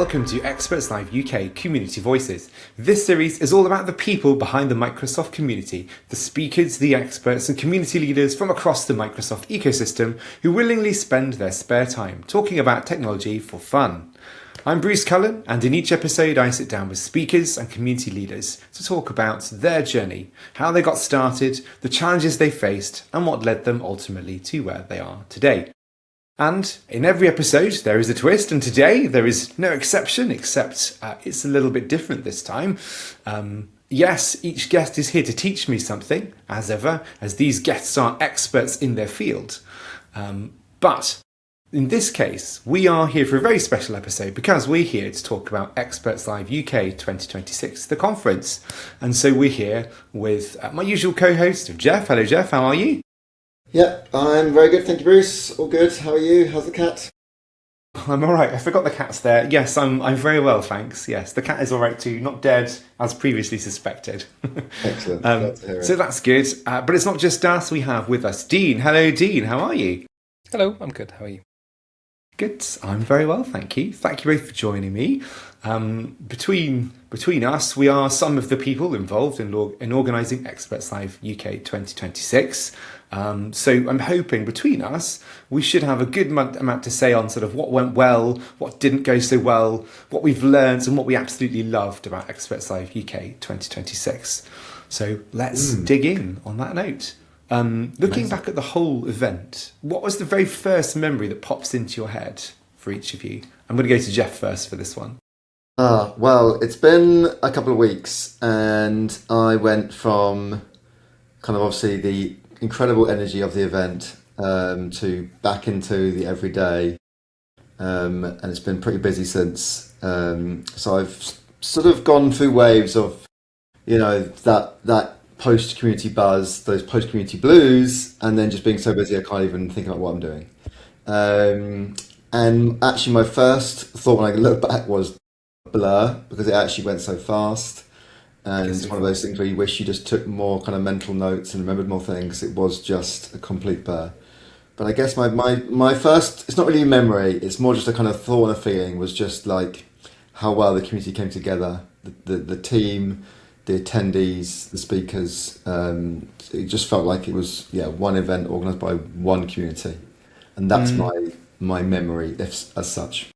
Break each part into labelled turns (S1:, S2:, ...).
S1: welcome to Experts Live UK Community Voices. This series is all about the people behind the Microsoft community, the speakers, the experts and community leaders from across the Microsoft ecosystem who willingly spend their spare time talking about technology for fun. I'm Bruce Cullen, and in each episode I sit down with speakers and community leaders to talk about their journey, how they got started, the challenges they faced and what led them ultimately to where they are today. And in every episode there is a twist, and today there is no exception, except it's a little bit different this time. Yes, each guest is here to teach me something, as ever, as these guests are experts in their field. But in this case, we are here for a very special episode because we're here to talk about Experts Live UK 2026, the conference. And so we're here with my usual co-host, Geoff. Hello, Geoff. How are you?
S2: Yeah, I'm very good, thank you, Bruce. All good. How are you? How's the cat?
S1: I'm all right. I forgot the cat's there. Yes, I'm very well, thanks. Yes, the cat is all right too. Not dead, as previously suspected.
S2: Excellent. Glad to hear it.
S1: So that's good. But it's not just us. We have with us Dean. Hello, Dean. How are you?
S3: Hello, I'm good. How are you?
S1: Good. I'm very well, thank you. Thank you both for joining me. Between us, we are some of the people involved in organising Experts Live UK 2026. So I'm hoping between us, we should have a good amount to say on sort of what went well, what didn't go so well, what we've learned and what we absolutely loved about Experts Live UK 2026. So let's dig in on that note. Looking back at the whole event, what was the very first memory that pops into your head for each of you? I'm going to go to Geoff first for this one.
S2: Well, it's been a couple of weeks and I went from kind of obviously the incredible energy of the event to back into the everyday. And it's been pretty busy since. So I've sort of gone through waves of, that post-community buzz, those post-community blues, and then just being so busy I can't even think about what I'm doing. And actually my first thought when I look back was blur, because it actually went so fast. And it's one of those things where you wish you just took more kind of mental notes and remembered more things. It was just a complete blur. But I guess my first, it's not really a memory, it's more just a kind of thought and a feeling, was just like how well the community came together, the team, the attendees, the speakers. It just felt like it was one event organised by one community, and that's my memory as such.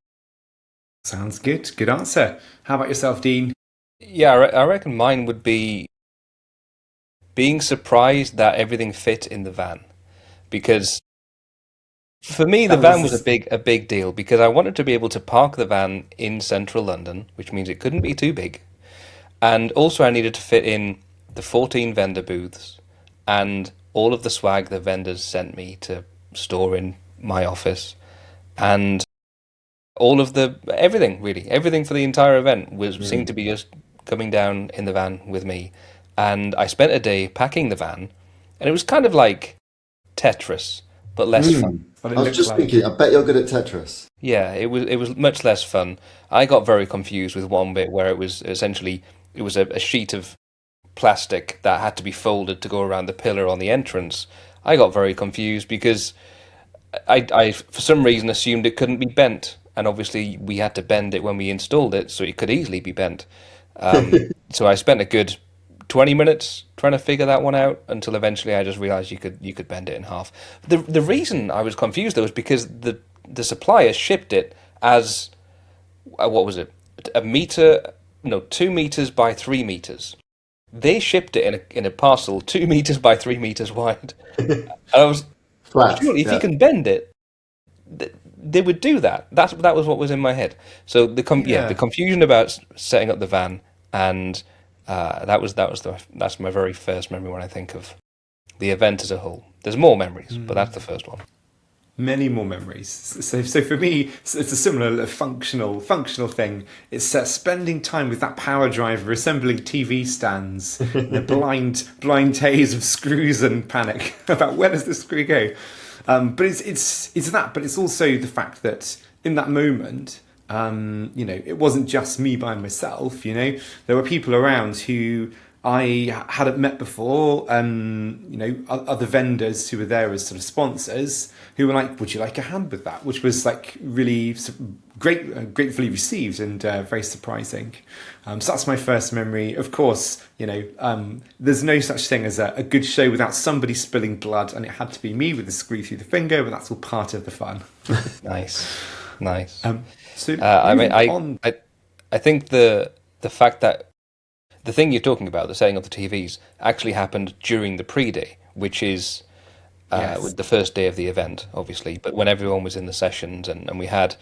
S1: Sounds good. Good answer. How about yourself, Dean?
S3: Yeah, I reckon mine would be being surprised that everything fit in the van, because for me the van was a big deal, because I wanted to be able to park the van in central London, which means it couldn't be too big. And also I needed to fit in the 14 vendor booths and all of the swag the vendors sent me to store in my office, and all of everything for the entire event seemed to be just coming down in the van with me. And I spent a day packing the van, and it was kind of like Tetris, but less fun.
S2: I was just thinking, I bet you're good at Tetris.
S3: Yeah, it was much less fun. I got very confused with one bit where it was essentially a sheet of plastic that had to be folded to go around the pillar on the entrance. I got very confused because I for some reason assumed it couldn't be bent, and obviously we had to bend it when we installed it, so it could easily be bent. So I spent a good 20 minutes trying to figure that one out, until eventually I just realized you could bend it in half. The reason I was confused though was because the supplier shipped it as what was it? 2 meters by 3 meters. They shipped it in a parcel 2 meters by 3 meters wide. And I was
S2: Flat.
S3: surely if you can bend it, they would do that. That was what was in my head. So the confusion about setting up the van, and that's my very first memory when I think of the event as a whole. There's more memories, but that's the first one.
S1: Many more memories. So for me, it's a similar functional thing. It's spending time with that power driver, assembling TV stands, the blind haze of screws and panic about where does this screw go. But it's that. But it's also the fact that in that moment, it wasn't just me by myself. There were people around who I hadn't met before, other vendors who were there as sort of sponsors who were like, "Would you like a hand with that?" Which was like really gratefully received and very surprising. So that's my first memory. Of course, there's no such thing as a good show without somebody spilling blood, and it had to be me with a screw through the finger, but that's all part of the fun.
S3: Nice, nice.
S1: So
S3: I mean,
S1: moving on.
S3: I think the fact that the thing you're talking about, the setting up the TVs, actually happened during the pre-day, which is
S1: Yes.
S3: with the first day of the event, obviously, but when everyone was in the sessions and we had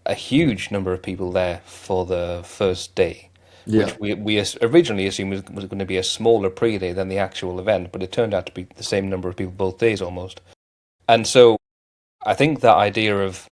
S3: a huge number of people there for the first day,
S2: Yeah.
S3: which originally assumed was going to be a smaller pre-day than the actual event, but it turned out to be the same number of people both days almost. And so I think that idea of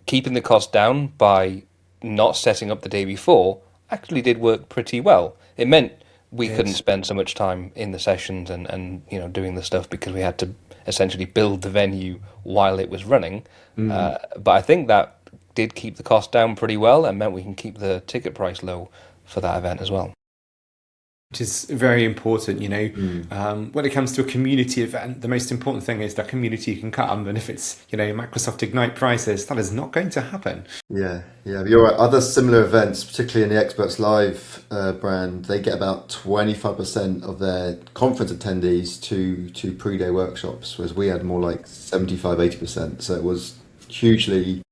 S3: keeping the cost down by not setting up the day before actually did work pretty well. It meant we couldn't
S1: Good.
S3: spend so much time in the sessions and doing the stuff because we had to essentially build the venue while it was running. But I think that did keep the cost down pretty well and meant we can keep the ticket price low for that event as well.
S1: Which is very important,
S2: Mm.
S1: when it comes to a community event, the most important thing is that community can come. And if it's, Microsoft Ignite prices, that is not going to happen.
S2: Yeah, yeah, but you're right. Other similar events, particularly in the Experts Live brand, they get about 25% of their conference attendees to pre-day workshops, whereas we had more like 75-80%. So it was hugely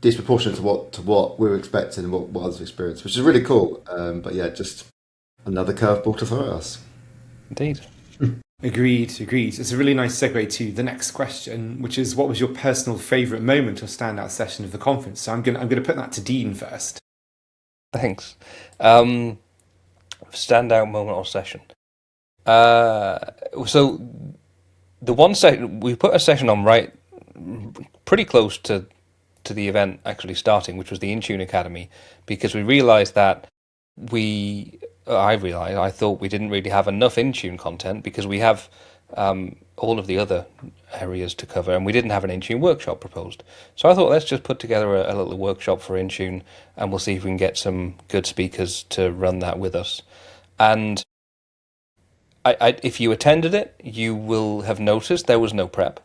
S2: disproportionate to what we were expecting and what others experienced, which is really cool. But yeah, just another curveball to throw at us.
S3: Indeed.
S1: Agreed. It's a really nice segue to the next question, which is, what was your personal favourite moment or standout session of the conference? So I'm gonna put that to Dean first.
S3: Thanks. Standout moment or session. So the one session we put a session on right pretty close to the event actually starting, which was the Intune Academy, because we realized that I thought we didn't really have enough Intune content because we have all of the other areas to cover, and we didn't have an Intune workshop proposed. So I thought, let's just put together a little workshop for Intune, and we'll see if we can get some good speakers to run that with us. And if you attended it, you will have noticed there was no prep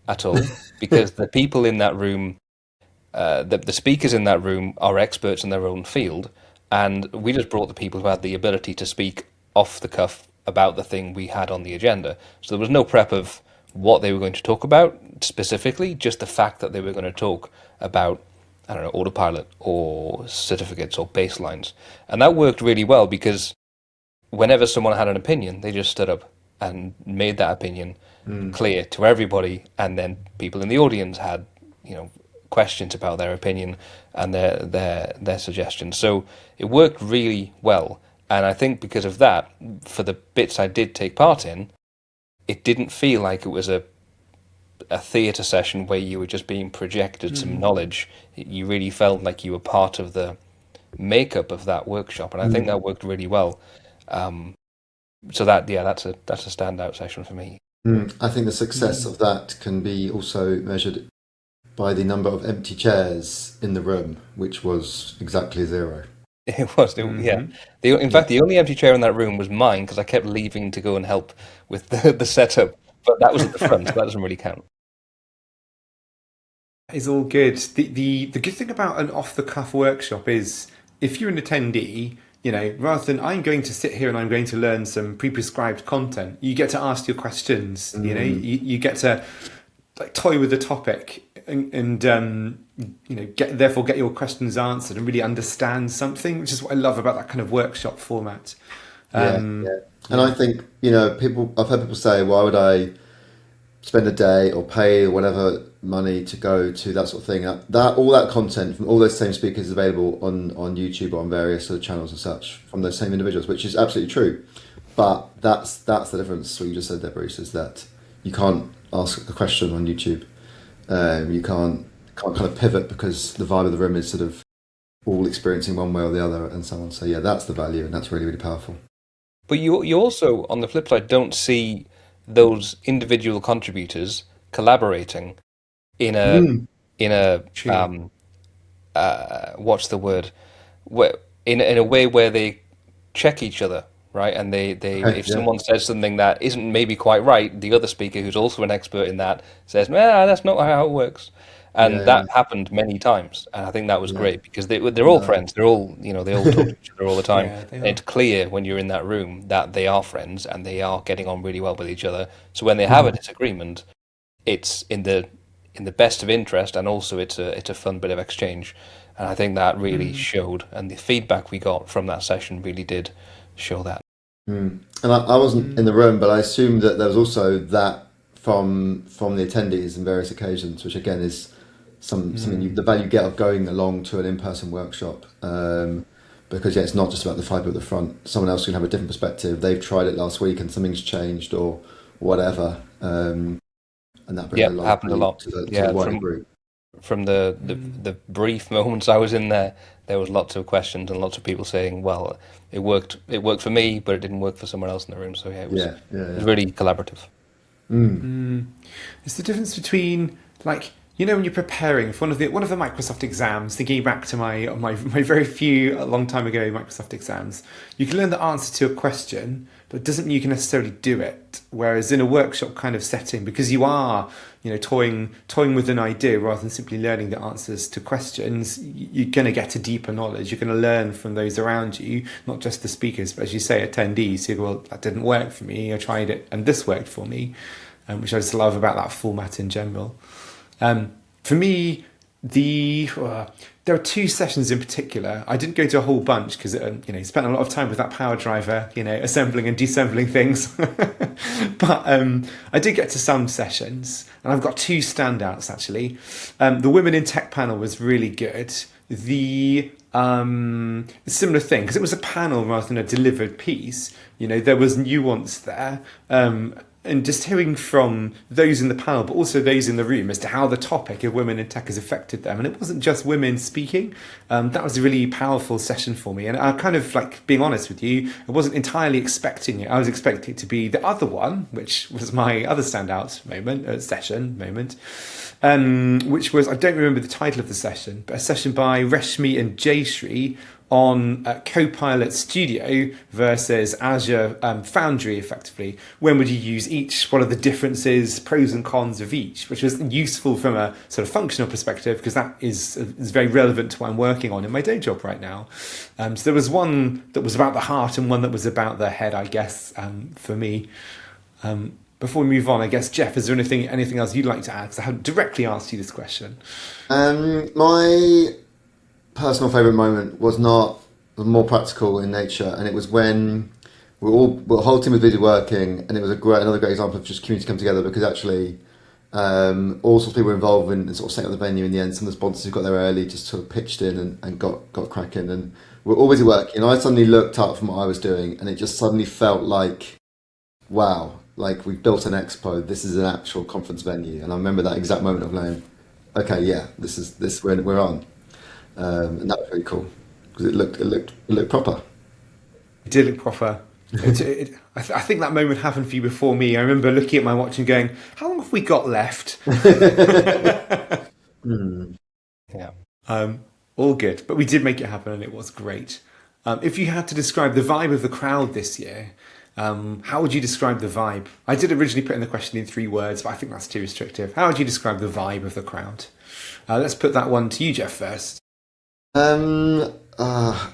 S3: at all because the people in that room, the speakers in that room are experts in their own field, and we just brought the people who had the ability to speak off the cuff about the thing we had on the agenda. So there was no prep of what they were going to talk about specifically, just the fact that they were going to talk about, I don't know, autopilot or certificates or baselines. And that worked really well because whenever someone had an opinion, they just stood up and made that opinion clear to everybody, and then people in the audience had, questions about their opinion and their suggestions. So it worked really well, and I think because of that, for the bits I did take part in, it didn't feel like it was a theatre session where you were just being projected some knowledge. You really felt like you were part of the makeup of that workshop, and I think that worked really well. So that's a standout session for me.
S2: I think the success of that can be also measured by the number of empty chairs in the room, which was exactly zero.
S3: It was, yeah. In fact, the only empty chair in that room was mine because I kept leaving to go and help with the setup. But that was at the front, so that doesn't really count.
S1: It's all good. The good thing about an off the cuff workshop is, if you're an attendee, rather than I'm going to sit here and I'm going to learn some pre-prescribed content, you get to ask your questions. You get to like toy with the topic and get your questions answered and really understand something, which is what I love about that kind of workshop format.
S2: Yeah. And I think, I've heard people say, why would I spend a day or pay whatever money to go to that sort of thing? All that content from all those same speakers is available on YouTube or on various sort of channels and such from those same individuals, which is absolutely true. But that's the difference. What you just said there, Bruce, is that you can't ask a question on YouTube. You can't kind of pivot because the vibe of the room is sort of all experiencing one way or the other and so on. So yeah, that's the value, and that's really, really powerful.
S3: But you also, on the flip side, don't see those individual contributors collaborating in a
S1: True.
S3: what's the word? In a way where they check each other right? And they
S2: Okay,
S3: if
S2: yeah,
S3: someone says something that isn't maybe quite right, the other speaker, who's also an expert in that, says, "Nah, that's not how it works." And
S2: yeah,
S3: that happened many times, and I think that was
S2: yeah.
S3: great because they're all
S2: No.
S3: friends. They're all, they all talk to each other all the time.
S1: Yeah, they
S3: And
S1: are.
S3: it's clear when you're in that room that they are friends and they are getting on really well with each other. So when they have a
S2: Mhm.
S3: disagreement, it's in the best of interest, and also it's a fun bit of exchange. And I think that really showed, and the feedback we got from that session really did show that.
S2: Mm. And I wasn't in the room, but I assumed that there was also that from the attendees on various occasions, which again is something the value you get of going along to an in-person workshop. Because yeah, it's not just about the five people at the front. Someone else can have a different perspective. They've tried it last week and something's changed or whatever, and that brings a
S3: Yep,
S2: lot of
S3: happened a
S2: value
S3: lot.
S2: to the
S3: Yeah,
S2: wider group.
S3: from the brief moments I was in there, there was lots of questions and lots of people saying, "Well, it worked for me, but it didn't work for someone else in the room." So yeah,
S2: Yeah, yeah,
S3: it was
S2: yeah.
S3: really collaborative.
S1: It's the difference between, like, when you're preparing for one of the Microsoft exams, thinking back to my very few a long time ago Microsoft exams, you can learn the answer to a question, but it doesn't mean you can necessarily do it. Whereas in a workshop kind of setting, because you are, toying with an idea rather than simply learning the answers to questions, you're going to get a deeper knowledge. You're going to learn from those around you, not just the speakers, but as you say, attendees who go, well, that didn't work for me. I tried it and this worked for me, which I just love about that format in general. For me, there are two sessions in particular. I didn't go to a whole bunch because spent a lot of time with that power driver, assembling and deassembling things. But I did get to some sessions, and I've got two standouts actually. The Women in Tech panel was really good. The similar thing because it was a panel rather than a delivered piece. There was nuance there. And just hearing from those in the panel, but also those in the room, as to how the topic of women in tech has affected them. And it wasn't just women speaking. That was a really powerful session for me. And I kind of, like, being honest with you, I wasn't entirely expecting it. I was expecting it to be the other one, which was my other standout session moment. Which was, I don't remember the title of the session, but a session by Reshmi and Jayshree on Copilot Studio versus Azure Foundry, effectively. When would you use each? What are the differences, pros and cons of each? Which was useful from a sort of functional perspective, because that is very relevant to what I'm working on in my day job right now. So there was one that was about the heart and one that was about the head, I guess, for me. Before we move on, I guess, Geoff, is there anything else you'd like to add? Because I haven't directly asked you this question.
S2: My personal favourite moment was more practical in nature, and it was when the whole team was busy working, and it was another great example of just community come together because actually all sorts of people were involved in sort of setting up the venue in the end. Some of the sponsors who got there early just sort of pitched in and got cracking, and we're all busy working. And I suddenly looked up from what I was doing, and it just suddenly felt like, wow, like we've built an expo. This is an actual conference venue, and I remember that exact moment of going, okay, yeah, we're on. And that was really cool because it looked proper.
S1: It did look proper. I think that moment happened for you before me. I remember looking at my watch and going, how long have we got left?
S3: Yeah.
S1: All good. But we did make it happen and it was great. If you had to describe the vibe of the crowd this year, how would you describe the vibe? I did originally put in the question in 3 words, but I think that's too restrictive. How would you describe the vibe of the crowd? Let's put that one to you, Geoff, first.
S2: I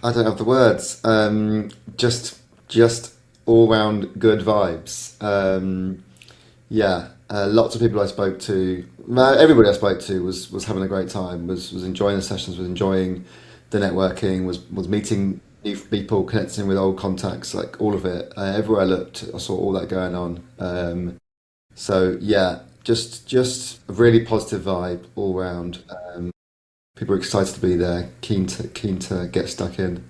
S2: don't have the words. Just all round good vibes. Yeah, lots of people I spoke to. Everybody I spoke to was having a great time. Was enjoying the sessions. Was enjoying the networking. Was meeting new people, connecting with old contacts. Like all of it. Everywhere I looked, I saw all that going on. So yeah, just a really positive vibe all round. People are excited to be there, keen to get stuck in.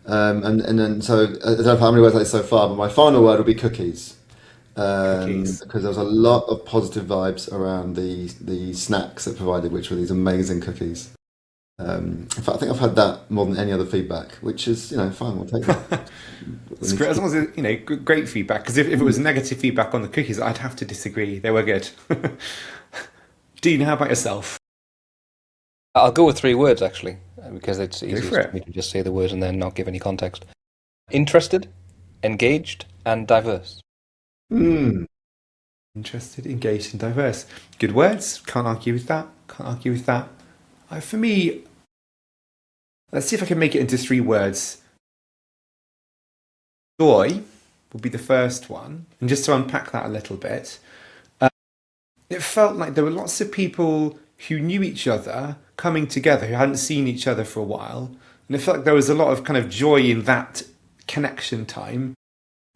S2: And then so I don't know how many words I say so far, but my final word will be cookies.
S1: Cookies.
S2: Because there was a lot of positive vibes around the snacks that provided, which were these amazing cookies. In fact, I think I've had that more than any other feedback, which is fine. We'll take that.
S1: It's great, as long as great feedback. Because if it was negative feedback on the cookies, I'd have to disagree. They were good. Dean, how about yourself?
S3: I'll go with 3 words actually, because it's
S1: Go
S3: easiest
S1: for
S3: for me
S1: it.
S3: to just say the words and then not give any context. Interested, engaged and diverse.
S2: Hmm.
S1: Interested, engaged, and diverse. Good words. Can't argue with that. Can't argue with that. For me, let's see if I can make it into 3 words. Joy will be the first one. And just to unpack that a little bit, it felt like there were lots of people who knew each other coming together who hadn't seen each other for a while. And it felt like there was a lot of kind of joy in that connection time.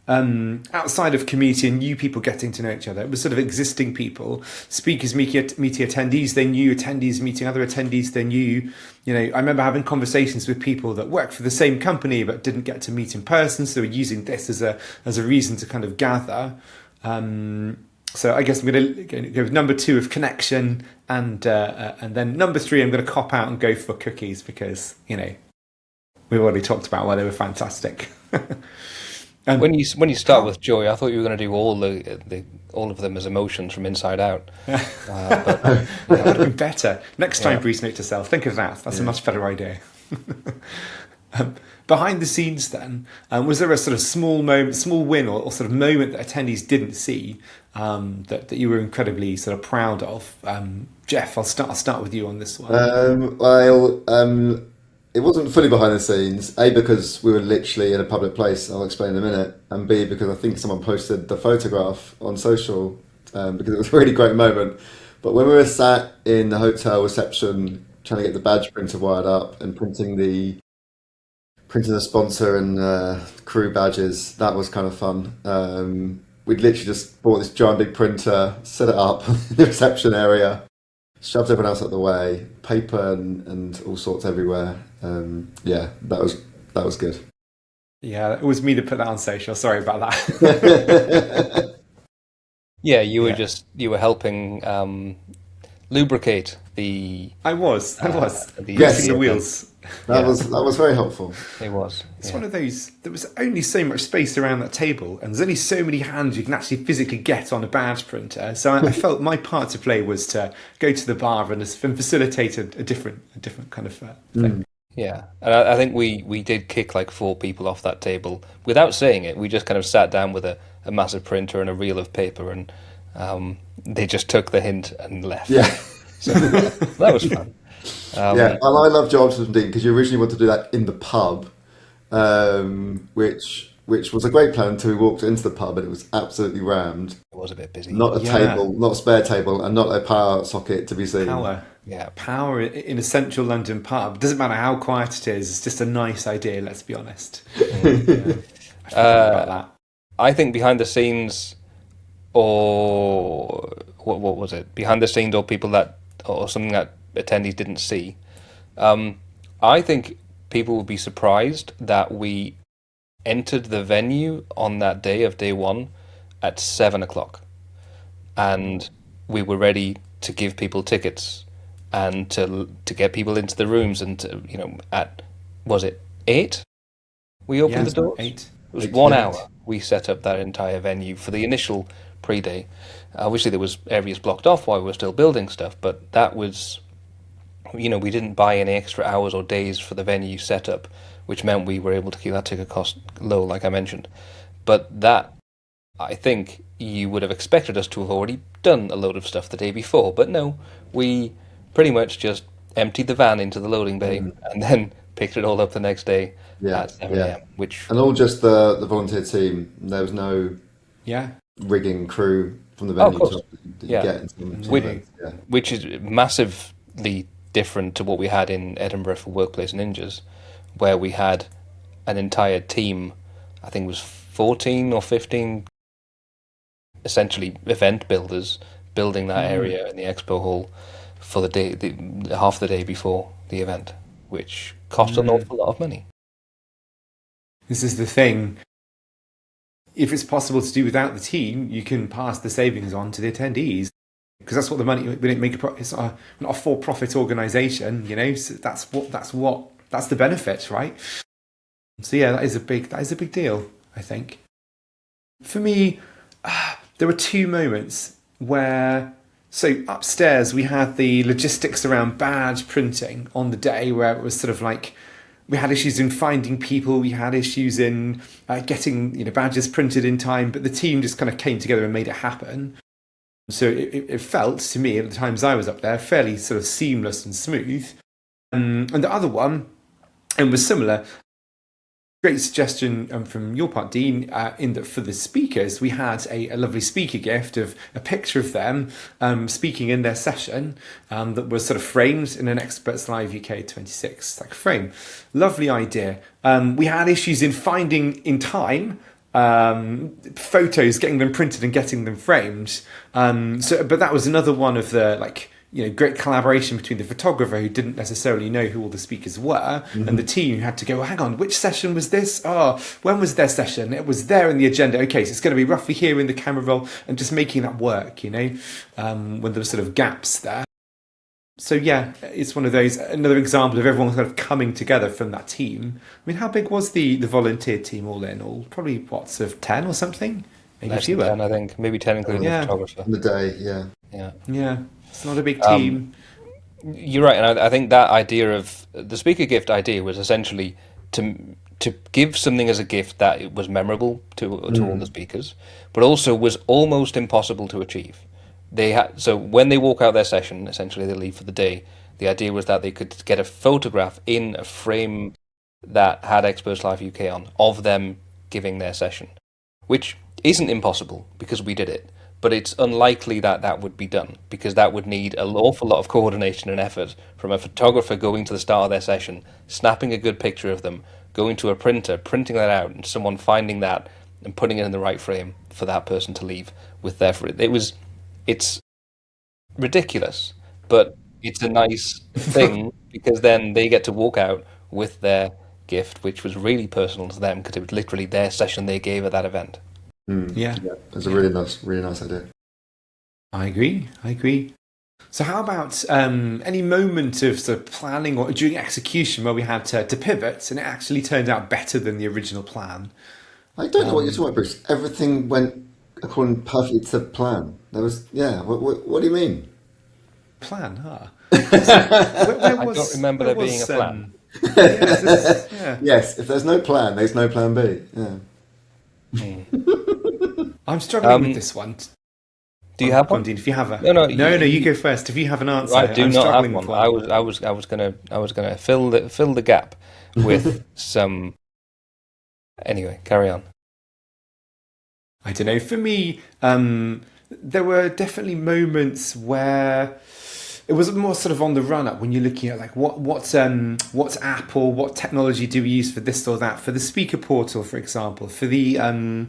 S1: Outside of community and new people getting to know each other. It was sort of existing people, speakers meeting attendees they knew, attendees meeting other attendees they knew. You know, I remember having conversations with people that worked for the same company but didn't get to meet in person, so they were using this as a reason to kind of gather. So I guess I'm going to go with number 2 of connection, and then number 3 I'm going to cop out and go for cookies because, you know, we've already talked about why they were fantastic.
S3: When you start with joy, I thought you were going to do all of them as emotions from inside out. But
S1: that would have been better. Next time, Bruce, note to self, think of that. That's a much better idea. Behind the scenes then, was there a sort of small moment, small win or sort of moment that attendees didn't see that you were incredibly sort of proud of? Geoff, I'll start with you on this one.
S2: It wasn't fully behind the scenes. A, because we were literally in a public place, I'll explain in a minute. And B, because I think someone posted the photograph on social, because it was a really great moment. But when we were sat in the hotel reception trying to get the badge printer wired up and printing the sponsor and crew badges, that was kind of fun. We'd literally just bought this giant big printer, set it up in the reception area, shoved everyone else out the way, paper and all sorts everywhere. That was good.
S1: Yeah, it was me to put that on social. Sorry about that.
S3: yeah, you were helping lubricate the.
S1: I was
S2: Yes.
S1: the wheels.
S2: That was very helpful.
S3: It was.
S1: It's one of those. There was only so much space around that table, and there's only so many hands you can actually physically get on a badge printer. So I felt my part to play was to go to the bar and facilitate a different kind of thing.
S3: Yeah, and I think we did kick like 4 people off that table without saying it. We just kind of sat down with a massive printer and a reel of paper, and they just took the hint and left.
S2: Yeah.
S3: So that was fun.
S2: Yeah, and I love your options, Dean, because you originally wanted to do that in the pub, which was a great plan until we walked into the pub and it was absolutely rammed.
S3: It was a bit busy.
S2: Not a table, not a spare table, and not a power socket to be seen.
S1: Power in a central London pub. Doesn't matter how quiet it is. It's just a nice idea. Let's be honest. I about that.
S3: I think behind the scenes, or what was it? Behind the scenes, or people that, or something that attendees didn't see. I think people would be surprised that we entered the venue on that day of day 1 at 7:00, and we were ready to give people tickets and to get people into the rooms, and to, at, was it 8? We opened the doors.
S1: 8.
S3: It was 1 hour. We set up that entire venue for the initial pre-day. Obviously, there was areas blocked off while we were still building stuff, but that was, we didn't buy any extra hours or days for the venue setup, which meant we were able to keep that ticket cost low, like I mentioned. But that, I think you would have expected us to have already done a load of stuff the day before, but no, we pretty much just emptied the van into the loading bay and then picked it all up the next day at 7 a.m.
S2: And all just the volunteer team. There was no rigging crew from the venue
S3: which is massively different to what we had in Edinburgh for Workplace Ninjas, where we had an entire team, I think it was 14 or 15 essentially event builders building that area in the expo hall for the day, half the day before the event, which cost an awful lot of money.
S1: This is the thing. If it's possible to do without the team, you can pass the savings on to the attendees, because that's what the money. We didn't make it's not a for-profit organisation, So that's the benefit, right? So yeah, that is a big deal, I think. For me, there were 2 moments where. So upstairs we had the logistics around badge printing on the day, where it was sort of like we had issues in finding people. We had issues in getting badges printed in time. But the team just kind of came together and made it happen. So it felt to me at the times I was up there fairly sort of seamless and smooth. And the other one, and was similar. Great suggestion from your part, Dean, in that for the speakers, we had a lovely speaker gift of a picture of them speaking in their session that was sort of framed in an Experts Live UK 26 like frame. Lovely idea. We had issues in finding in time photos, getting them printed and getting them framed. But that was another one of the great collaboration between the photographer who didn't necessarily know who all the speakers were and the team who had to go, well, hang on, which session was this? Oh, when was their session? It was there in the agenda. Okay, so it's going to be roughly here in the camera roll, and just making that work, when there were sort of gaps there. So yeah, it's one of those, another example of everyone kind of coming together from that team. I mean, how big was the volunteer team all in all? Probably, sort of 10 or something? Maybe
S3: less than
S1: fewer.
S3: 10, I think. Maybe 10 including the photographer.
S2: On the day, yeah.
S1: Yeah, it's not a big team.
S3: You're right, and I think that idea of the speaker gift idea was essentially to give something as a gift that it was memorable to all the speakers, but also was almost impossible to achieve. So when they walk out their session, essentially they leave for the day. The idea was that they could get a photograph in a frame that had Experts Live UK on of them giving their session, which isn't impossible because we did it. But it's unlikely that that would be done because that would need an awful lot of coordination and effort from a photographer going to the start of their session, snapping a good picture of them, going to a printer, printing that out, and someone finding that and putting it in the right frame for that person to leave with their. It's ridiculous, but it's a nice thing because then they get to walk out with their gift, which was really personal to them because it was literally their session they gave at that event.
S1: Yeah,
S2: it's a really nice idea.
S1: I agree. So how about any moment of sort of planning or during execution where we had to pivot and it actually turned out better than the original plan?
S2: I don't know what you're talking about, Bruce. Everything went according perfectly to plan. There was, what do you mean?
S1: Plan, huh?
S3: I don't remember there being a plan.
S2: Yes, if there's no plan, there's no plan B. Yeah.
S1: I'm struggling with this one.
S3: Do you have one?
S1: Dean, if you have a
S3: no,
S1: you go first. If you have an answer,
S3: I do
S1: I'm
S3: not
S1: struggling
S3: have
S1: with
S3: one. I was gonna fill the gap with some. Anyway, carry on.
S1: I don't know. For me, there were definitely moments where it was more sort of on the run up when you're looking at like what app or what technology do we use for this or that, for the speaker portal, for example, for the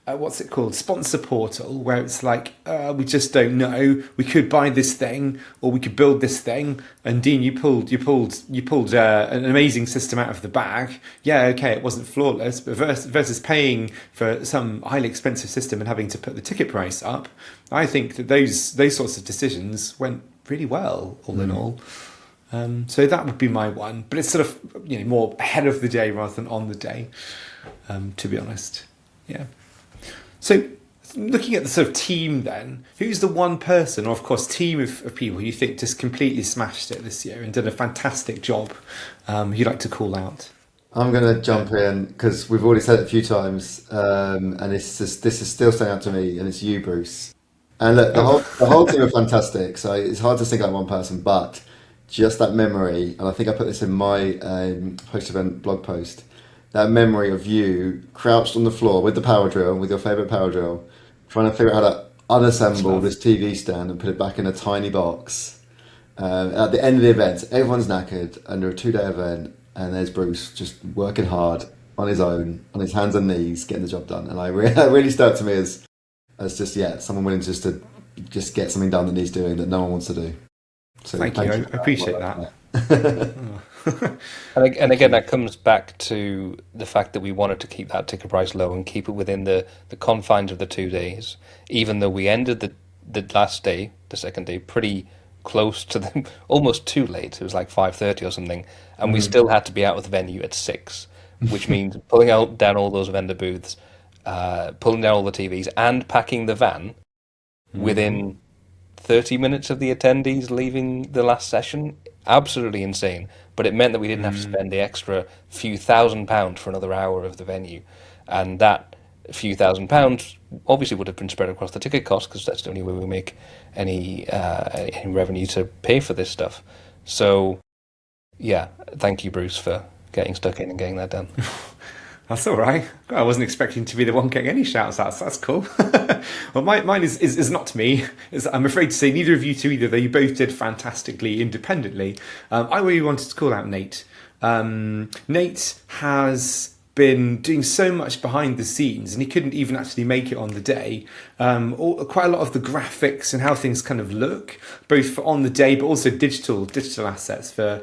S1: what's it called, sponsor portal, where it's like we just don't know. We could buy this thing or we could build this thing. And Dean, you pulled an amazing system out of the bag. Yeah, okay, it wasn't flawless, but versus paying for some highly expensive system and having to put the ticket price up, I think that those sorts of decisions went really well, all in all. So that would be my one, but it's sort of more ahead of the day rather than on the day, to be honest. Yeah. So looking at the sort of team then, who's the one person or of course team of people who you think just completely smashed it this year and did a fantastic job you'd like to call out?
S2: I'm going to jump in because we've already said it a few times, and this is still standing out to me, and it's you, Bruce. And look, the whole team are fantastic, so it's hard to single out one person, but just that memory, and I think I put this in my post-event blog post, that memory of you crouched on the floor with the power drill, with your favourite power drill, trying to figure out how to unassemble this TV stand and put it back in a tiny box. At the end of the event, everyone's knackered under a 2-day event, and there's Bruce just working hard on his own, on his hands and knees, getting the job done. And it really stood out to me as just someone willing to just get something done that needs doing that no one wants to do. So
S1: thank you. I appreciate that.
S3: And again, that comes back to the fact that we wanted to keep that ticket price low and keep it within the confines of the 2 days, even though we ended the last day, the second day, pretty close to them, almost too late. It was like 5:30 or something, and we still had to be out of the venue at 6, which means pulling down all those vendor booths, pulling down all the TVs, and packing the van within 30 minutes of the attendees leaving the last session. absolutely insane. But it meant that we didn't have to spend the extra few £1,000s for another hour of the venue, and that few £1,000s obviously would have been spread across the ticket cost because that's the only way we make any revenue to pay for this stuff. So yeah, thank you, Bruce, for getting stuck in and getting that done.
S1: That's all right. I wasn't expecting to be the one getting any shouts out, so that's cool. Well, mine is not to me. I'm afraid to say neither of you two either, though you both did fantastically independently. I really wanted to call out Nate. Nate has been doing so much behind the scenes, and he couldn't even actually make it on the day. Quite a lot of the graphics and how things kind of look, both for on the day, but also digital assets for,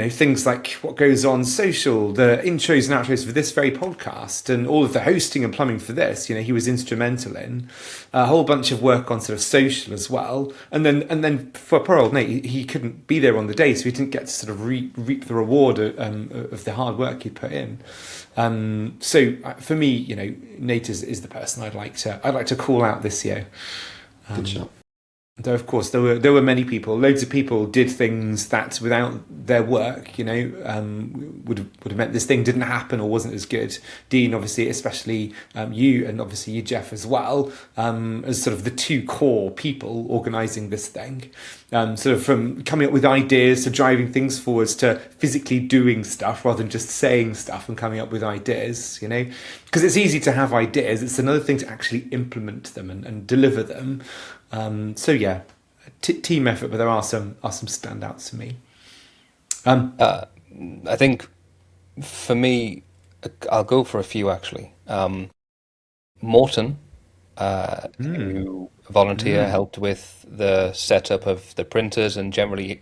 S1: things like what goes on social, the intros and outros for this very podcast, and all of the hosting and plumbing for this. He was instrumental in a whole bunch of work on sort of social as well. And then for poor old Nate, he couldn't be there on the day, so he didn't get to sort of reap the reward of the hard work he put in. So for me, Nate is the person I'd like to call out this year.
S2: Good job.
S1: Though of course there were many people, loads of people did things that without their work, would have meant this thing didn't happen or wasn't as good. Dean, obviously, especially you, and obviously you, Geoff, as well, as sort of the two core people organising this thing. Sort of from coming up with ideas to driving things forwards to physically doing stuff rather than just saying stuff and coming up with ideas, because it's easy to have ideas. It's another thing to actually implement them and deliver them. So yeah, team effort, but there are some standouts for me.
S3: I think for me, I'll go for a few actually. Morton, who volunteer, helped with the setup of the printers and generally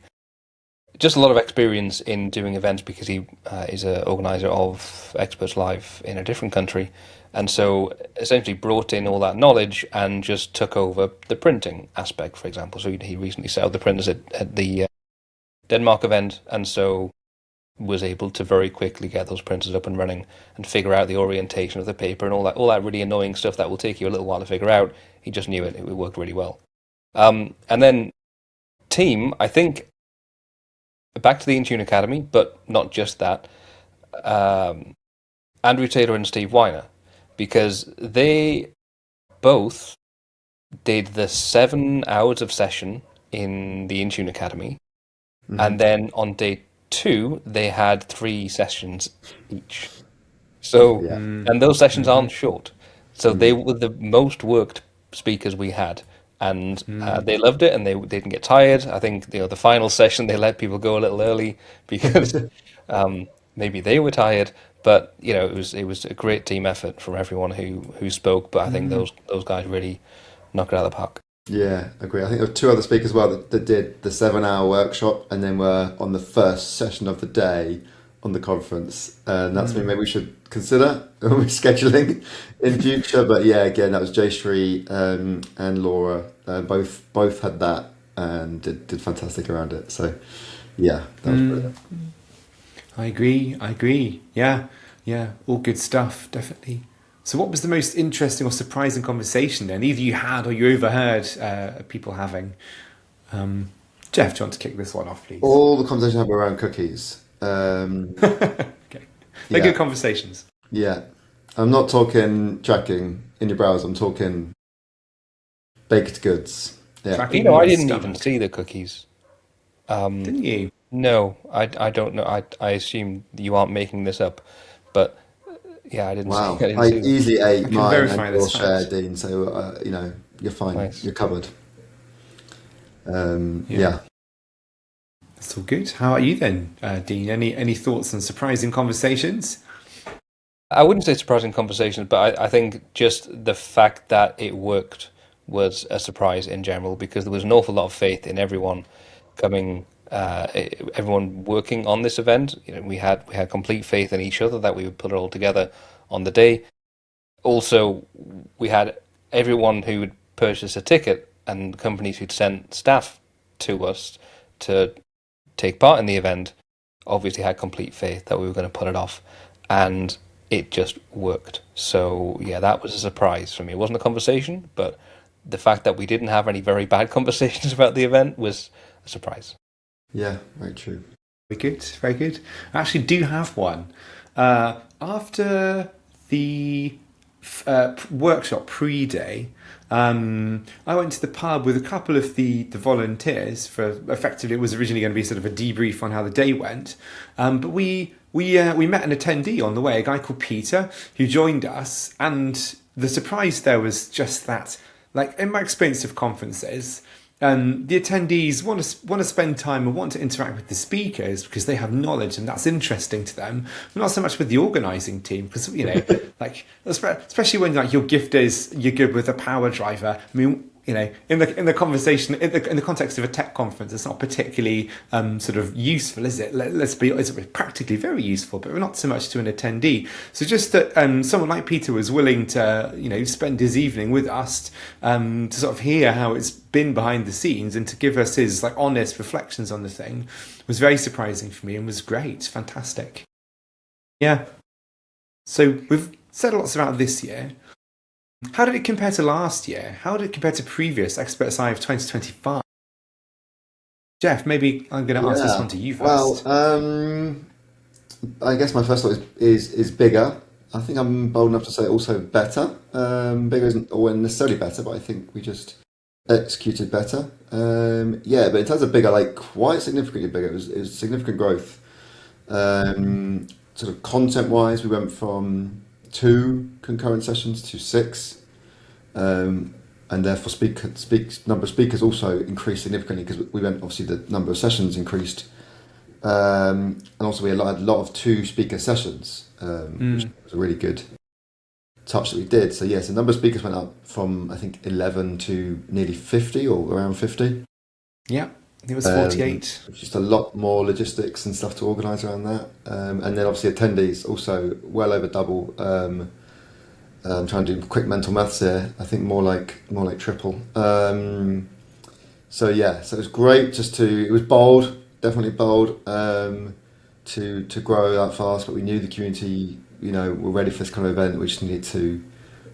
S3: just a lot of experience in doing events because he is an organizer of Experts Live in a different country. And so essentially brought in all that knowledge and just took over the printing aspect, for example. So he recently set up the printers at the Denmark event, and so was able to very quickly get those printers up and running and figure out the orientation of the paper and all that really annoying stuff that will take you a little while to figure out. He just knew it. It worked really well. And then team, I think, back to the Intune Academy, but not just that. Andrew Taylor and Steve Weiner, because they both did the 7 hours of session in the Intune Academy, and then on day 2 they had 3 sessions each. So, and those sessions aren't short. So they were the most worked speakers we had, and they loved it, and they didn't get tired. I think the final session they let people go a little early because maybe they were tired. But it was a great team effort from everyone who spoke. But I think those guys really knocked it out of the park.
S2: Yeah, I agree. I think there were 2 other speakers as well that did the 7-hour workshop and then were on the first session of the day on the conference. And that's something maybe we should consider when we're scheduling in future. But yeah, again, that was Jayshree and Laura. Both had that and did fantastic around it. So yeah, that was brilliant.
S1: I agree. Yeah, all good stuff, definitely. So what was the most interesting or surprising conversation then, either you had or you overheard people having? Geoff, do you want to kick this one off, please?
S2: All the conversations have around cookies.
S1: Okay. They're good conversations.
S2: Yeah. I'm not talking tracking in your browser, I'm talking baked goods. Yeah.
S1: Tracking
S3: I
S1: your
S3: didn't
S1: stomach.
S3: even see the cookies.
S1: Didn't you?
S3: No, I don't know. I assume you aren't making this up, but yeah, I didn't
S2: Wow.
S3: see. I didn't
S2: I
S3: see them.
S2: easily ate
S1: can
S2: mine
S1: verify
S2: and your
S1: this
S2: share,
S1: fact.
S2: Dean. So, you're fine.
S3: Nice.
S2: You're covered. Yeah.
S1: That's all good. How about you then, Dean? Any thoughts on surprising conversations?
S3: I wouldn't say surprising conversations, but I think just the fact that it worked was a surprise in general because there was an awful lot of faith in everyone coming, everyone working on this event. We had complete faith in each other that we would put it all together on the day. Also, we had everyone who would purchase a ticket and companies who'd sent staff to us to take part in the event obviously had complete faith that we were going to put it off, and it just worked. So yeah, that was a surprise for me. It wasn't a conversation, but the fact that we didn't have any very bad conversations about the event was a surprise.
S2: Yeah, very true.
S1: Very good, very good. I actually do have one. After the workshop pre-day, I went to the pub with a couple of the volunteers for effectively it was originally going to be sort of a debrief on how the day went, but we met an attendee on the way, a guy called Peter who joined us, and the surprise there was just that, like in my experience of conferences. The attendees want to spend time and want to interact with the speakers because they have knowledge and that's interesting to them, but not so much with the organising team because like especially when like your gift is you're good with a power driver. I mean, in the conversation in the context of a tech conference, it's not particularly sort of useful, is it? Let's be it's practically very useful, but not so much to an attendee. So just that someone like Peter was willing to spend his evening with us to sort of hear how it's been behind the scenes and to give us his like honest reflections on the thing was very surprising for me and was great, fantastic. Yeah. So we've said lots about this year. How did it compare to last year? How did it compare to previous Experts Eye of 2025? Geoff, maybe I'm going to ask this one to you first.
S2: Well, I guess my first thought is bigger. I think I'm bold enough to say also better. Bigger isn't always necessarily better, but I think we just executed better. Yeah, but in terms of bigger, like quite significantly bigger, it was significant growth. Sort of content-wise, we went from 2 concurrent sessions to 6, and therefore number of speakers also increased significantly because we went obviously the number of sessions increased, and also we had a lot of 2-speaker sessions, which was a really good touch that we did. So yes, the number of speakers went up from I think 11 to nearly 50 or around 50.
S1: Yeah, it was 48.
S2: Just a lot more logistics and stuff to organise around that, and then obviously attendees also well over double. I'm trying to do quick mental maths here. I think more like triple. So yeah, so it was great. It was bold, definitely bold, to grow that fast. But we knew the community, were ready for this kind of event. We just needed to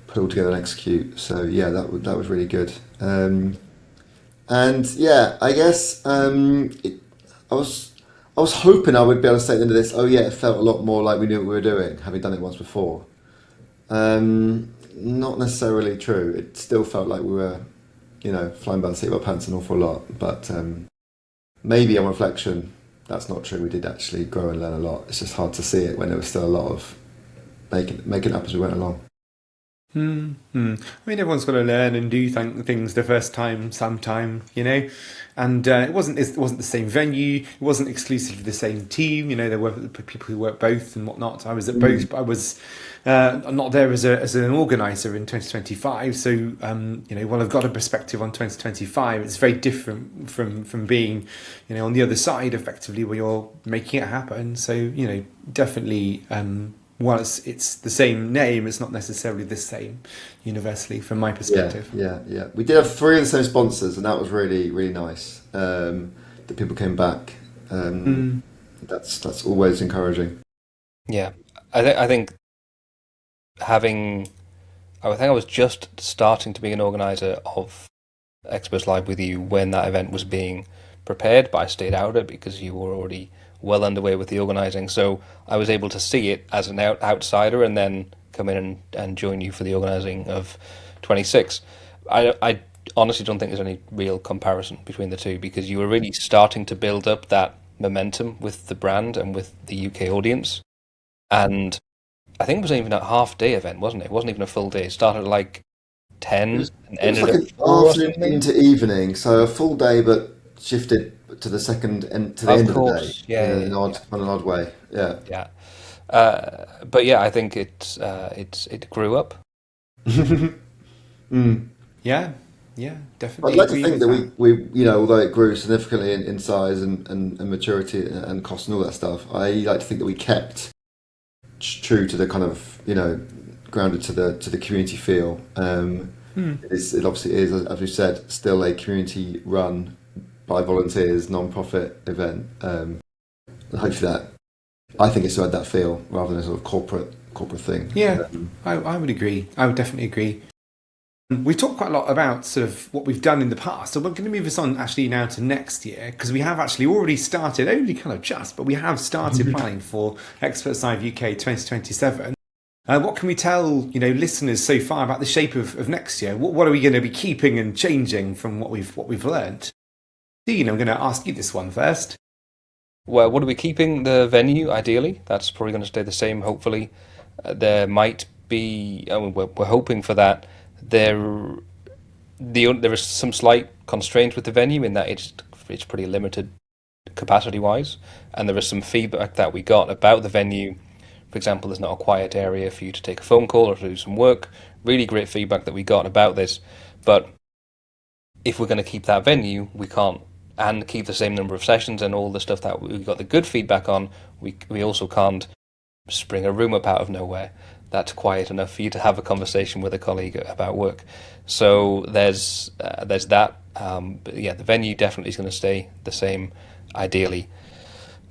S2: put it all together and execute. So yeah, that was really good. And yeah, I guess I was hoping I would be able to say at the end of this, oh yeah, it felt a lot more like we knew what we were doing, having done it once before. Not necessarily true. It still felt like we were, flying by the seat of our pants an awful lot. But maybe on reflection, that's not true. We did actually grow and learn a lot. It's just hard to see it when there was still a lot of making it up as we went along.
S1: I mean, everyone's got to learn and do things the first time, sometime, And it wasn't the same venue. It wasn't exclusively the same team. There were people who worked both and whatnot. I was at both, but I was not there as an organizer in 2025. So while I've got a perspective on 2025, it's very different from being on the other side, effectively, where you're making it happen. So definitely. While it's the same name, it's not necessarily the same universally from my perspective.
S2: Yeah. We did have 3 of the same sponsors, and that was really, really nice. That people came back. That's always encouraging.
S3: Yeah, I think I was just starting to be an organizer of Experts Live with you when that event was being prepared, but I stayed out of it because you were already well underway with the organising, so I was able to see it as an outsider and then come in and join you for the organising of 26. I honestly don't think there's any real comparison between the two because you were really starting to build up that momentum with the brand and with the UK audience, and I think it was even a half-day event, wasn't it? It wasn't even a full day. It started at like 10 and ended
S2: like
S3: at 4
S2: afternoon into evening, so a full day but shifted to the second end to the end of the day in an odd way.
S3: Yeah. But yeah, I think it grew up.
S1: Yeah, definitely.
S2: I'd like to think that we although it grew significantly in size and maturity and cost and all that stuff, I like to think that we kept true to the kind of grounded to the community feel. It obviously is, as we said, still a community run by volunteers, non-profit event. Hopefully that, I think it's to add that feel rather than a sort of corporate thing.
S1: Yeah, I would agree. I would definitely agree. We've talked quite a lot about sort of what we've done in the past, so we're going to move us on actually now to next year, because we have actually already started, only kind of just, but we have started planning for Experts Live UK 2027. What can we tell listeners so far about the shape of next year? What are we going to be keeping and changing from what we've learned? Dean, I'm going to ask you this one first.
S3: Well, what are we keeping? The venue, ideally. That's probably going to stay the same, hopefully. There might be, we're hoping for that. There is some slight constraint with the venue in that it's pretty limited capacity wise, and there is some feedback that we got about the venue. For example, there's not a quiet area for you to take a phone call or to do some work. Really great feedback that we got about this, but if we're going to keep that venue, we can't and keep the same number of sessions and all the stuff that we got the good feedback on. We also can't spring a room up out of nowhere that's quiet enough for you to have a conversation with a colleague about work. So there's that. But yeah, the venue definitely is going to stay the same, ideally.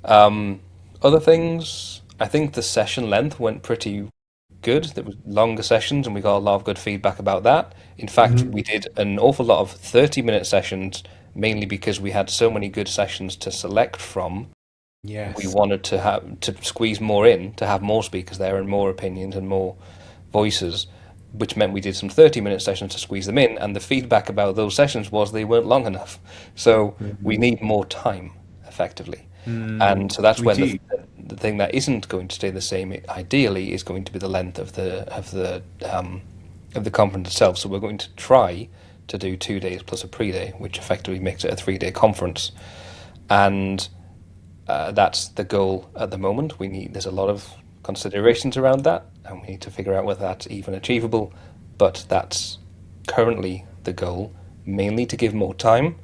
S3: Other things, I think the session length went pretty good. There were longer sessions, and we got a lot of good feedback about that. In fact, we did an awful lot of 30-minute sessions, mainly because we had so many good sessions to select from.
S1: Yes.
S3: We wanted to squeeze more in, to have more speakers there and more opinions and more voices, which meant we did some 30-minute sessions to squeeze them in, and the feedback about those sessions was they weren't long enough. So we need more time, effectively. And so that's when the thing that isn't going to stay the same, ideally, is going to be the length of the conference itself. So we're going to try to do 2 days plus a pre-day, which effectively makes it a 3-day conference. And that's the goal at the moment. There's a lot of considerations around that, and we need to figure out whether that's even achievable. But that's currently the goal, mainly to give more time,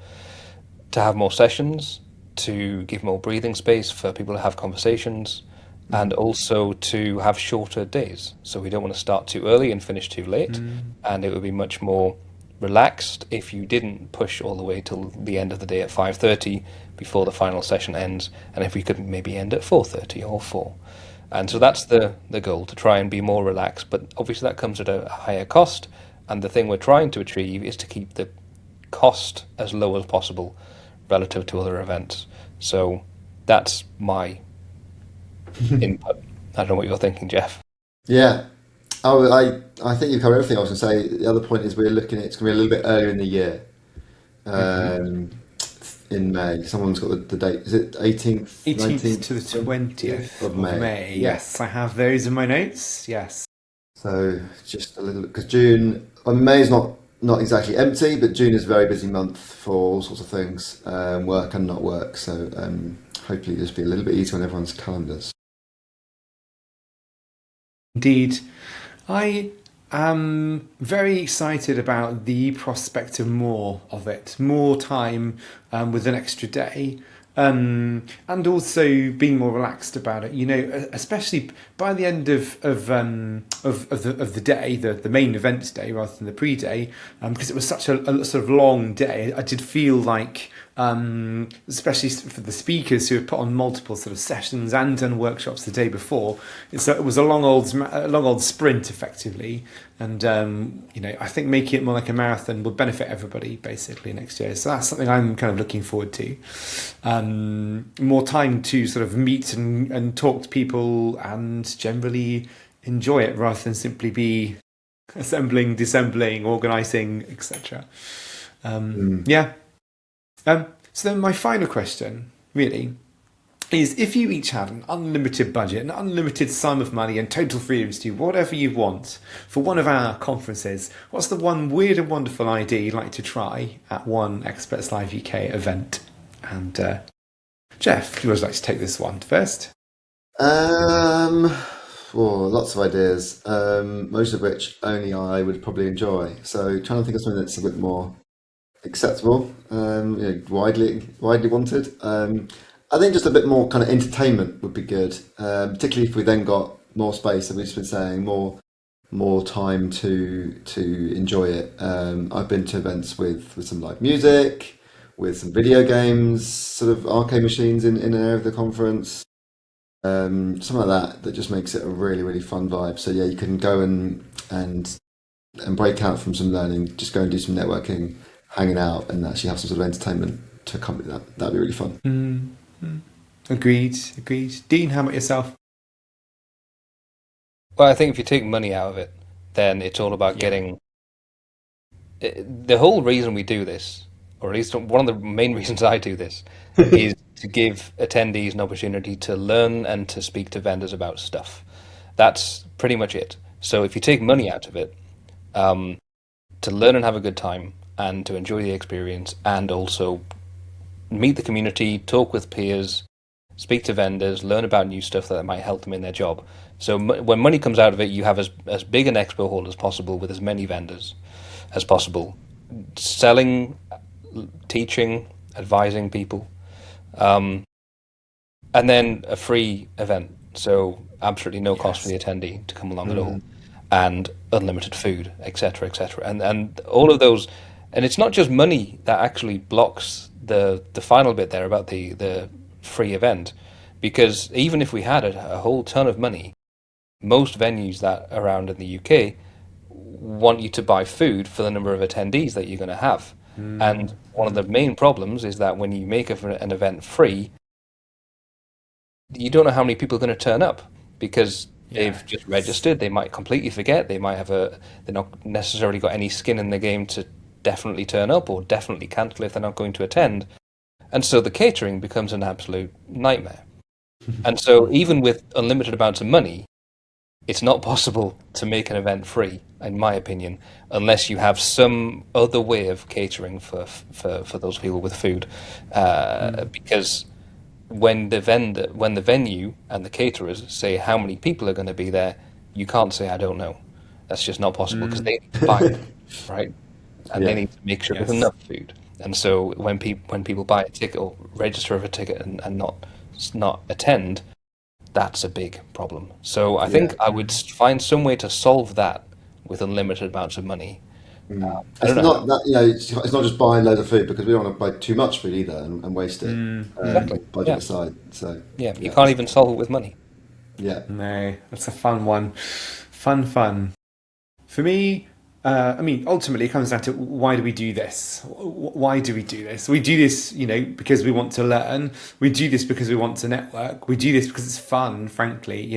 S3: to have more sessions, to give more breathing space for people to have conversations, and also to have shorter days. So we don't want to start too early and finish too late, and it would be much more relaxed if you didn't push all the way till the end of the day at 5:30 before the final session ends, and if we could maybe end at 4:30 or 4. And so that's the goal, to try and be more relaxed, but obviously that comes at a higher cost, and the thing we're trying to achieve is to keep the cost as low as possible relative to other events. So that's my input. I don't know what you're thinking, Geoff.
S2: Yeah. Oh, I think you covered everything I was going to say. The other point is we're looking at it's going to be a little bit earlier in the year, in May. Someone's got the date. Is it 18th,
S1: 18th to the
S2: 19th
S1: 20th
S2: of May?
S1: Yes, I have those in my notes. Yes.
S2: So just a little, because June, May is not exactly empty, but June is a very busy month for all sorts of things, work and not work. So hopefully it'll just be a little bit easier on everyone's calendars.
S1: Indeed. I am very excited about the prospect of more of it, more time with an extra day. And also being more relaxed about it, especially by the end of the day, the main event day rather than the pre-day, because it was such a sort of long day. I did feel like, especially for the speakers who have put on multiple sort of sessions and done workshops the day before, it was a long old sprint effectively, and I think making it more like a marathon will benefit everybody basically next year. So that's something I'm kind of looking forward to. More time to sort of meet and talk to people and generally enjoy it rather than simply be assembling, disassembling, organising, etc. Yeah. So then my final question, really, is if you each had an unlimited budget, an unlimited sum of money and total freedoms to do whatever you want for one of our conferences, what's the one weird and wonderful idea you'd like to try at one Experts Live UK event? And Geoff, do you always like to take this one first?
S2: Lots of ideas, most of which only I would probably enjoy. So trying to think of something that's a bit more acceptable, widely wanted. I think just a bit more kind of entertainment would be good, particularly if we then got more space, and we've just been saying more time to enjoy it. I've been to events with some live music, with some video games, sort of arcade machines in an area of the conference, something like that just makes it a really, really fun vibe. So yeah, you can go and and break out from some learning, just go and do some networking, hanging out, and actually have some sort of entertainment to accompany that. That'd be really fun.
S1: Agreed. Dean, how about yourself?
S3: Well, I think if you take money out of it, then it's all about getting. The whole reason we do this, or at least one of the main reasons I do this, is to give attendees an opportunity to learn and to speak to vendors about stuff. That's pretty much it. So if you take money out of it, to learn and have a good time, and to enjoy the experience, and also meet the community, talk with peers, speak to vendors, learn about new stuff that might help them in their job. So when money comes out of it, you have as big an expo hall as possible with as many vendors as possible, selling, teaching, advising people, and then a free event. So absolutely no cost for the attendee to come along at all, and unlimited food, etc., etc. And all of those, and it's not just money that actually blocks the final bit there about the free event, because even if we had a whole ton of money, most venues that are around in the UK want you to buy food for the number of attendees that you're going to have. And one of the main problems is that when you make an event free, you don't know how many people are going to turn up, because they've just registered. They might completely forget. They might have they're not necessarily got any skin in the game to definitely turn up, or definitely cancel if they're not going to attend. And so the catering becomes an absolute nightmare. And so even with unlimited amounts of money, it's not possible to make an event free, in my opinion, unless you have some other way of catering for those people with food. Because when the venue and the caterers say how many people are going to be there, you can't say, I don't know. That's just not possible, because they need to buy it, right? And they need to make sure there's enough food. And so when people buy a ticket or register for a ticket and not attend, that's a big problem. So I think I would find some way to solve that with unlimited amounts of money.
S2: It's not that, it's not just buying loads of food, because we don't want to buy too much food either and waste it.
S3: Exactly.
S2: Budget aside. So
S3: you can't even solve it with money.
S2: Yeah.
S1: No, that's a fun one. Fun. For me, ultimately it comes down to, why do we do this? Why do we do this? We do this, because we want to learn. We do this because we want to network. We do this because it's fun, frankly,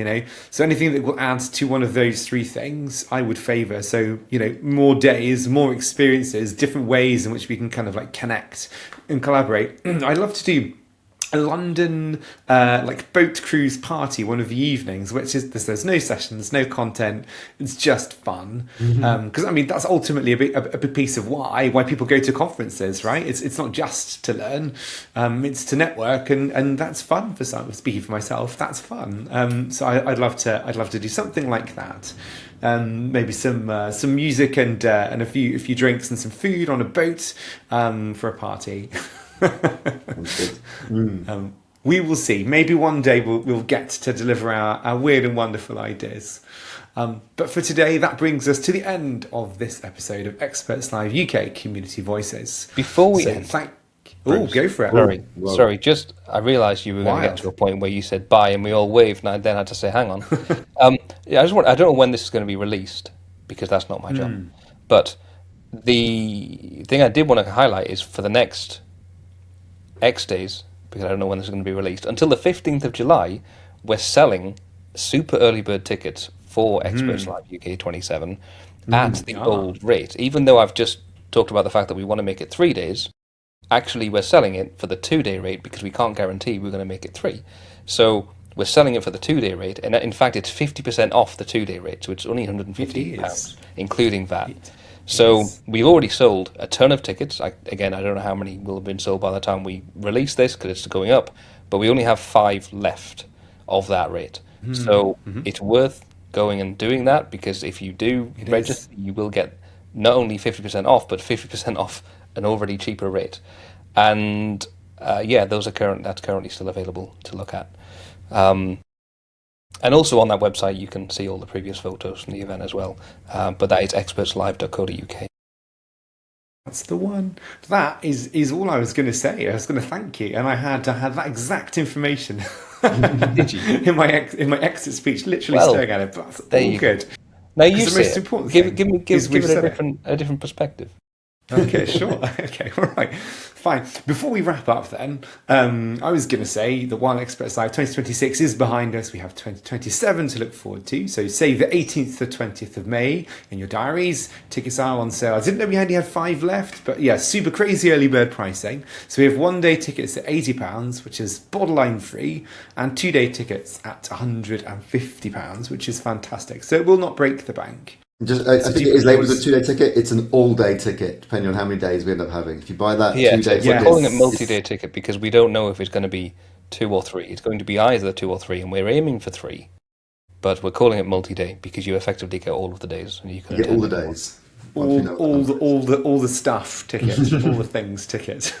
S1: So anything that will add to one of those three things, I would favour. So, more days, more experiences, different ways in which we can kind of like connect and collaborate. I'd love to do a London boat cruise party one of the evenings, which is there's no sessions, no content, it's just fun. Because that's ultimately a big piece of why people go to conferences, right? It's not just to learn, it's to network, and that's fun for some. Speaking for myself, that's fun. So I'd love to do something like that. Maybe some music and a few drinks and some food on a boat for a party. We will see. Maybe one day we'll get to deliver our weird and wonderful ideas. But for today, that brings us to the end of this episode of Experts Live UK Community Voices.
S3: Before we end,
S1: go for it.
S3: Sorry. Just I realised you were going to get to a point where you said bye, and we all waved, and I then had to say, hang on. I don't know when this is going to be released, because that's not my job. But the thing I did want to highlight is, for the next X days, because I don't know when this is going to be released, until the 15th of July, we're selling super early bird tickets for Experts Live UK 27 at the old rate. Even though I've just talked about the fact that we want to make it 3 days, actually we're selling it for the 2-day rate, because we can't guarantee we're going to make it 3. So we're selling it for the 2-day rate, and in fact it's 50% off the 2-day rate, so it's only £150, including VAT. So we've already sold a ton of tickets. I don't know how many will have been sold by the time we release this, because it's going up, but we only have 5 left of that rate. So it's worth going and doing that, because if you do register, you will get not only 50% off, but 50% off an already cheaper rate. And that's currently still available to look at. And also on that website, you can see all the previous photos from the event as well. But that is expertslive.co.uk.
S1: That's the one. That is all I was going to say. I was going to thank you, and I had that exact information.
S3: Did you?
S1: in my exit speech, literally staring at it. But that's all good.
S3: Now you
S1: 'Cause the
S3: say
S1: most
S3: it.
S1: important
S3: Give
S1: thing
S3: it
S1: is we've
S3: a
S1: said it.
S3: different perspective.
S1: Okay, sure. Okay, all right. Fine. Before we wrap up then, I was going to say that while Experts Live 2026 is behind us, we have 2027 to look forward to. So save the 18th to 20th of May in your diaries. Tickets are on sale. I didn't know we only had 5 left, but yeah, super crazy early bird pricing. So we have 1-day tickets at £80, which is borderline free, and 2-day tickets at £150, which is fantastic. So it will not break the bank.
S2: I think it is labelled as a 2-day ticket. It's an all-day ticket, depending on how many days we end up having. If you buy that
S3: Yeah,
S2: 2-day
S3: we're
S2: ticket,
S3: calling it multi-day ticket because we don't know if it's going to be 2 or 3. It's going to be either 2 or 3, and we're aiming for 3. But we're calling it multi-day because you effectively get all of the days, and you can
S2: get all the
S3: attend
S2: days.
S1: All the stuff ticket, all the things ticket,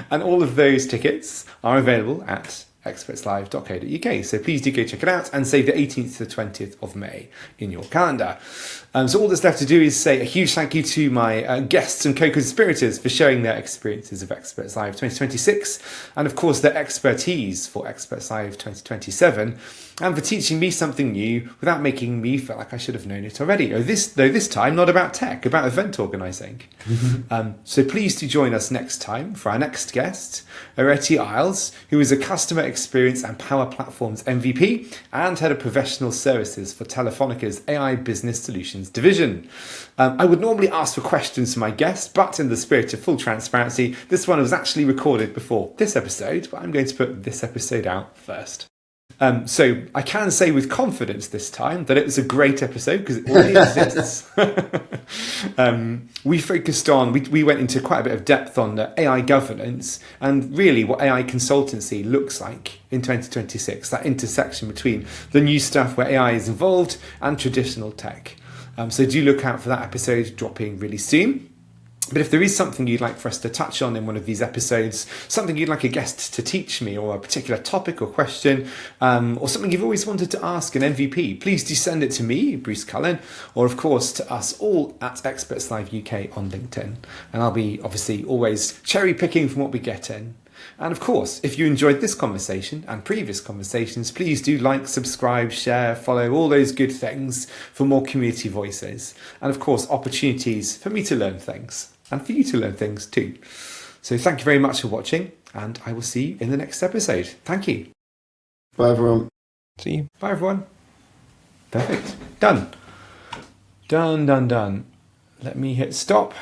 S1: and all of those tickets are available at expertslive.co.uk. So please do go check it out and save the 18th to the 20th of May in your calendar. So all that's left to do is say a huge thank you to my guests and co-conspirators for sharing their experiences of Experts Live 2026, and of course their expertise for Experts Live 2027, and for teaching me something new without making me feel like I should have known it already. Though this time not about tech, about event organising. So please do join us next time for our next guest, Areti Isles, who is a customer experience and power platforms MVP and head of professional services for Telefonica's AI Business Solutions division. I would normally ask for questions from my guest, but in the spirit of full transparency, this one was actually recorded before this episode, but I'm going to put this episode out first. So I can say with confidence this time that it was a great episode because it already exists. We focused on, we went into quite a bit of depth on AI governance and really what AI consultancy looks like in 2026, that intersection between the new stuff where AI is involved and traditional tech. So do look out for that episode dropping really soon. But if there is something you'd like for us to touch on in one of these episodes, something you'd like a guest to teach me, or a particular topic or question, or something you've always wanted to ask an MVP, please do send it to me, Bruce Cullen, or of course to us all at Experts Live UK on LinkedIn. And I'll be obviously always cherry picking from what we get in. And of course, if you enjoyed this conversation and previous conversations, please do like, subscribe, share, follow, all those good things for more community voices. And of course, opportunities for me to learn things and for you to learn things too. So thank you very much for watching, and I will see you in the next episode. Thank you.
S2: Bye, everyone.
S3: See you.
S1: Bye, everyone. Perfect. Done. Done. Let me hit stop.